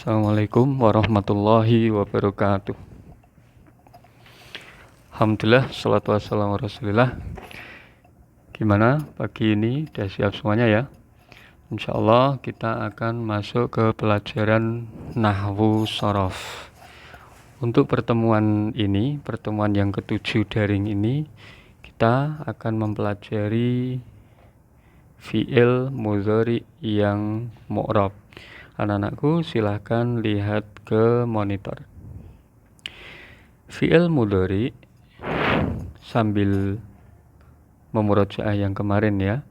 Assalamualaikum warahmatullahi wabarakatuh. Alhamdulillah, salatu wassalamu rasulillah. Gimana pagi ini? Udah siap semuanya ya? Insyaallah kita akan masuk ke pelajaran Nahwu Shorof. Untuk pertemuan ini, pertemuan yang ke-7 daring ini, kita akan mempelajari fi'il mudhari yang mu'rab. Anak-anakku silahkan lihat ke monitor. Fi'il mudhari sambil memurojaah yang kemarin ya,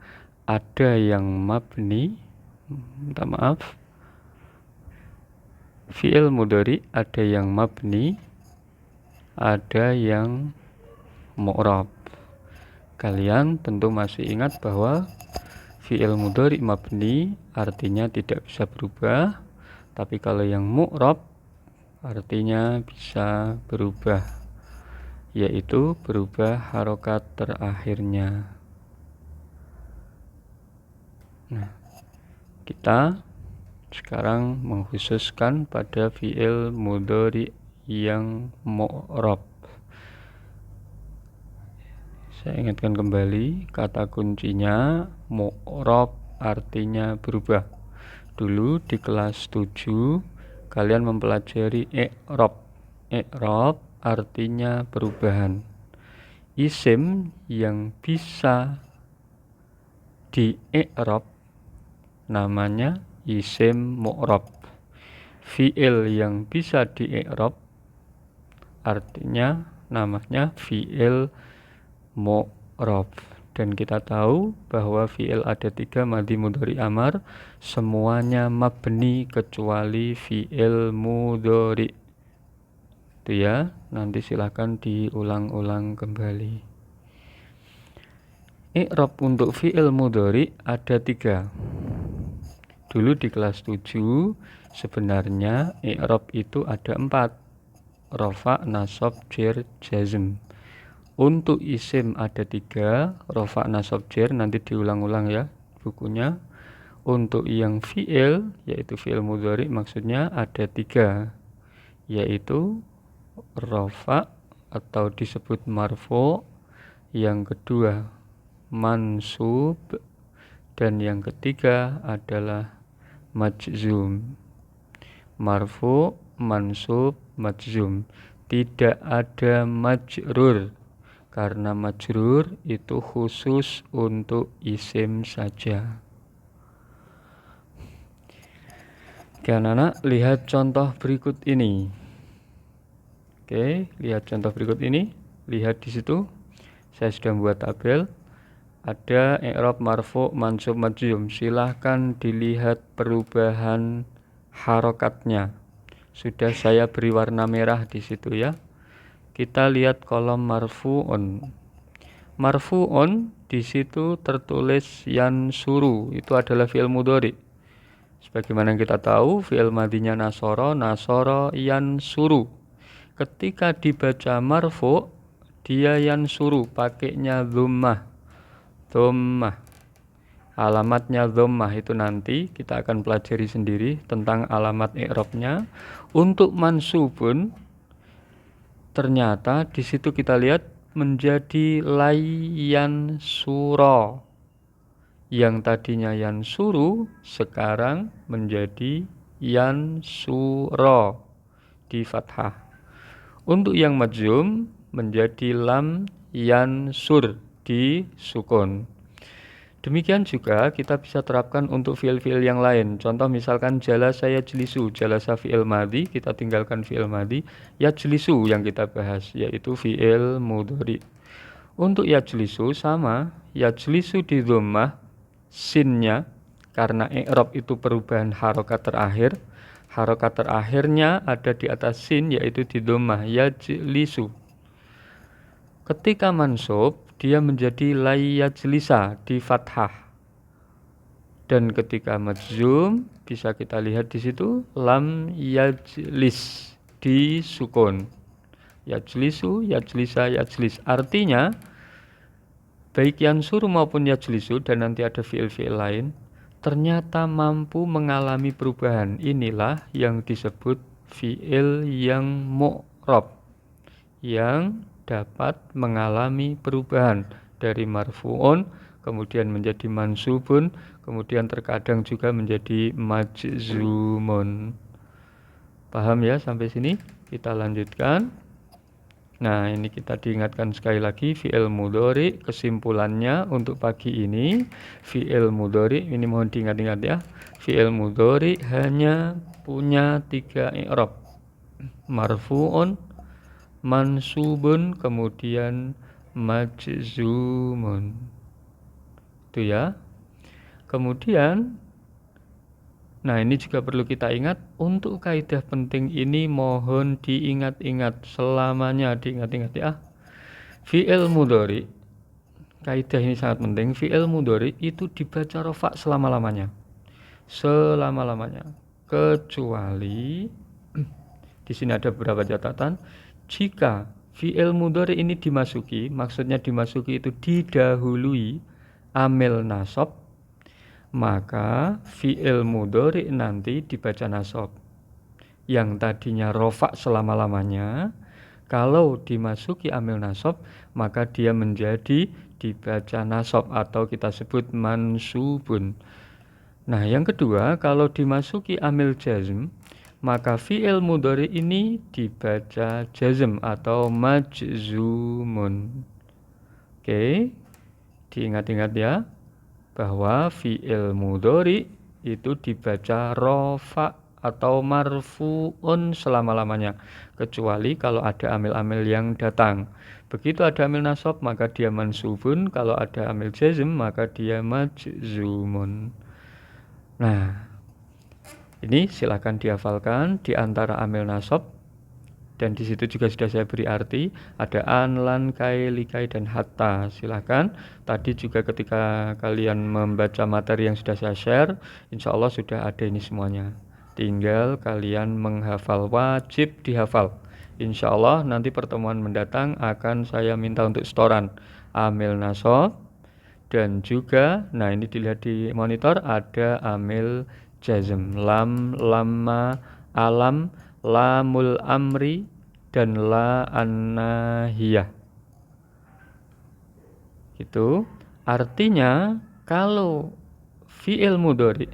ada yang mabni, minta maaf, fi'il mudhari ada yang mabni, ada yang mu'rab. Kalian tentu masih ingat bahwa fi'il mudhari mabni artinya tidak bisa berubah, tapi kalau yang mu'rab artinya bisa berubah, yaitu berubah harokat terakhirnya. Nah, kita sekarang mengkhususkan pada fi'il mudhari yang mu'rab. Saya ingatkan kembali, kata kuncinya mu'rab artinya berubah. Dulu di kelas 7 kalian mempelajari i'rab. I'rab artinya perubahan. Isim yang bisa di i'rab namanya isim mu'rab. Fi'il yang bisa di i'rab artinya namanya fi'il mu'rab. Dan kita tahu bahwa fi'il ada 3, madhi, mudhari, amar, semuanya mabni kecuali fi'il mudhari. Itu ya, nanti silahkan diulang-ulang kembali. I'rab untuk fi'il mudhari ada 3. Dulu di kelas 7 sebenarnya i'rab itu ada 4. Rafa, nasab, jer, jazm. Untuk isim ada 3, rafa, nasab, jer, nanti diulang-ulang ya bukunya. Untuk yang fi'il, yaitu fi'il mudhari maksudnya ada 3, yaitu rafa atau disebut marfu, yang kedua mansub, dan yang ketiga adalah majzum. Marfu, mansub, majzum. Tidak ada majrur, karena majrur itu khusus untuk isim saja. Oke anak-anak, lihat contoh berikut ini. Oke, lihat contoh berikut ini. Lihat di situ, saya sudah membuat tabel. Ada i'rab, marfu, mansub, majzum. Silahkan dilihat perubahan harokatnya. Sudah saya beri warna merah di situ ya. Kita lihat kolom marfu'un. Marfu'un di situ tertulis yansuru, itu adalah fi'il mudhari. Sebagaimana kita tahu, fi'il madhinya nasoro, nasoro yansuru. Ketika dibaca marfu', dia yansuru, pakainya dhammah. Dhammah. Alamatnya dhammah itu nanti kita akan pelajari sendiri tentang alamat i'rabnya. Untuk mansubun ternyata di situ kita lihat menjadi layyan suro. Yang tadinya yansuru sekarang menjadi yansuro di fathah. Untuk yang majzum menjadi lam yansur di sukun. Demikian juga kita bisa terapkan untuk fi'il-fi'il yang lain. Contoh misalkan jalasa yajlisu, jalasa fi'il madhi, kita tinggalkan fi'il madhi. Yajlisu yang kita bahas, yaitu fi'il mudhari. Untuk yajlisu sama, yajlisu di dhammah, sinnya, karena i'rab itu perubahan harokat terakhir. Harokat terakhirnya ada di atas sin, yaitu di dhammah, yajlisu. Ketika mansub, dia menjadi layajlisa di fathah. Dan ketika majzum bisa kita lihat di situ lam yajlis di sukun. Yajlisu, yajlisa, yajlis. Artinya baik yansuru maupun yajlisu, dan nanti ada fi'il-fi'il lain, ternyata mampu mengalami perubahan. Inilah yang disebut fi'il yang mu'rab, yang dapat mengalami perubahan dari marfu'un kemudian menjadi mansubun, kemudian terkadang juga menjadi majzumun. Paham ya sampai sini? Kita lanjutkan. Nah, ini kita diingatkan sekali lagi fi'il mudhari. Kesimpulannya untuk pagi ini, fi'il mudhari ini mohon diingat-ingat ya. Fi'il mudhari hanya punya 3 i'rab. Marfu'un, mansubun, kemudian majzumun. Itu ya. Kemudian nah, ini juga perlu kita ingat, untuk kaidah penting ini mohon diingat-ingat selamanya, diingat-ingat ya. Fi'il mudhari, kaidah ini sangat penting. Fi'il mudhari itu dibaca rofa selama-lamanya. Selama-lamanya. Kecuali di sini ada beberapa catatan. Jika fi'il mudhari ini dimasuki, maksudnya dimasuki itu didahului amil nasab, maka fi'il mudhari nanti dibaca nasab. Yang tadinya rofa selama-lamanya, kalau dimasuki amil nasab, maka dia menjadi dibaca nasab atau kita sebut mansubun. Nah, yang kedua, kalau dimasuki amil jazm, maka fi'il mudhari ini dibaca jazm atau majzumun. Oke, diingat-ingat ya, bahwa fi'il mudhari itu dibaca rofa atau marfu'un selama-lamanya, kecuali kalau ada amil-amil yang datang. Begitu ada amil nasab maka dia mansubun, kalau ada amil jazm maka dia majzumun. Nah, ini silakan dihafalkan di antara amil nasab. Dan di situ juga sudah saya beri arti, ada an, lan, kai, likai, dan hatta. Silahkan, tadi juga ketika kalian membaca materi yang sudah saya share, insya Allah sudah ada ini semuanya. Tinggal kalian menghafal, wajib dihafal. Insya Allah nanti pertemuan mendatang akan saya minta untuk setoran amil nasab. Dan juga, nah ini dilihat di monitor, ada amil jazm, lam, lamma, alam, lamul amri, dan la an-nahiyah. Gitu. Artinya kalau fi'il mudhari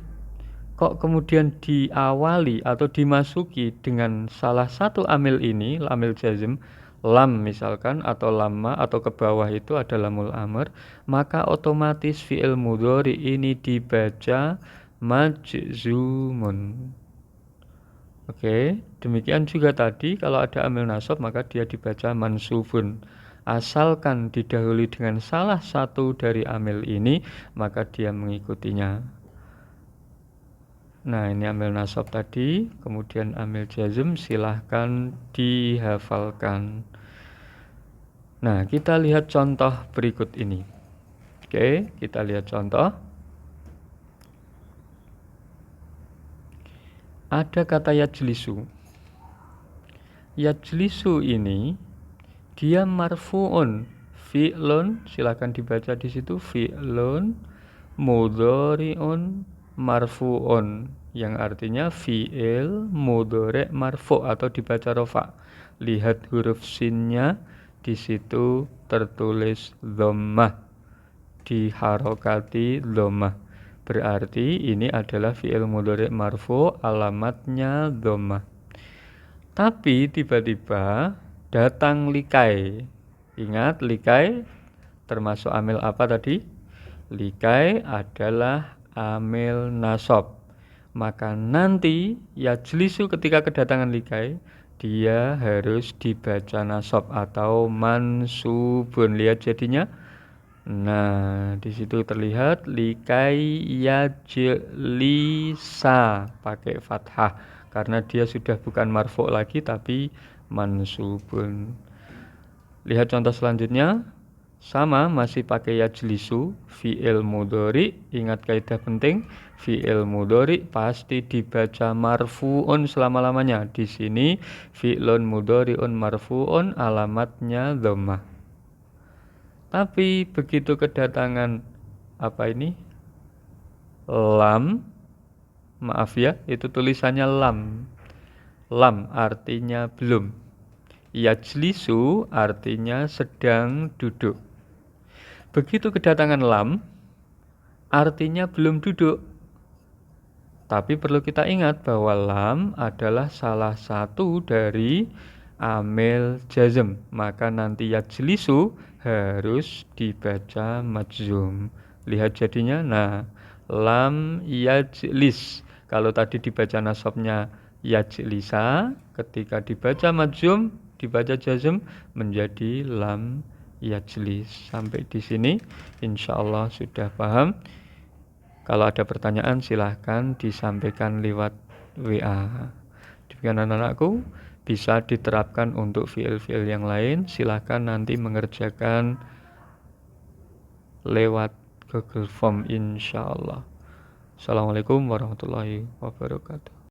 kok kemudian diawali atau dimasuki dengan salah satu amil ini, amil jazm, lam misalkan, atau lamma, atau ke bawah itu ada lamul amr, maka otomatis fi'il mudhari ini dibaca majzumun. Oke, demikian juga tadi kalau ada amil nasab maka dia dibaca mansubun. Asalkan didahului dengan salah satu dari amil ini, maka dia mengikutinya. Nah, ini amil nasab tadi, kemudian amil jazm, silahkan dihafalkan. Nah, kita lihat contoh berikut ini. Oke, kita lihat contoh. Ada kata yajlisu. Yajlisu ini dia marfu'un, fi'lun, silakan dibaca di situ, fi'lun mudhari'un marfu'un, yang artinya fi'il mudhari' marfu' atau dibaca rofa. Lihat huruf sinnya, di situ tertulis dhammah, diharokati dhammah. Berarti ini adalah fi'il mudhari' marfu', alamatnya dhammah. Tapi tiba-tiba datang likai. Ingat, likai termasuk amil apa tadi? Likai adalah amil nasab. Maka nanti yajlisu ketika kedatangan likai, dia harus dibaca nasab atau mansubun. Lihat jadinya. Nah, di situ terlihat likai yajlisa pakai fathah karena dia sudah bukan marfu' lagi tapi mansubun. Lihat contoh selanjutnya, sama masih pakai yajlisu, fi'il mudhari. Ingat kaidah penting, fi'il mudhari pasti dibaca marfu'un selama-lamanya. Di sini fi'lun mudhari'un marfu'un, alamatnya dhammah. Tapi begitu kedatangan apa ini? lam, maaf ya, itu tulisannya lam. Lam artinya belum. Yajlisu artinya sedang duduk. Begitu kedatangan lam, artinya belum duduk. Tapi perlu kita ingat bahwa lam adalah salah satu dari amil jazm. Maka nanti yajlisu harus dibaca majzum. Lihat jadinya, nah, lam yajlis. Kalau tadi dibaca nasabnya yajlisa, ketika dibaca majzum, dibaca jazm menjadi lam yajlis. Sampai di sini insyaallah sudah paham. Kalau ada pertanyaan silahkan disampaikan lewat WA. Demikian anak-anakku, bisa diterapkan untuk fiil-fiil yang lain. Silahkan nanti mengerjakan lewat Google Form insyaallah. Assalamualaikum warahmatullahi wabarakatuh.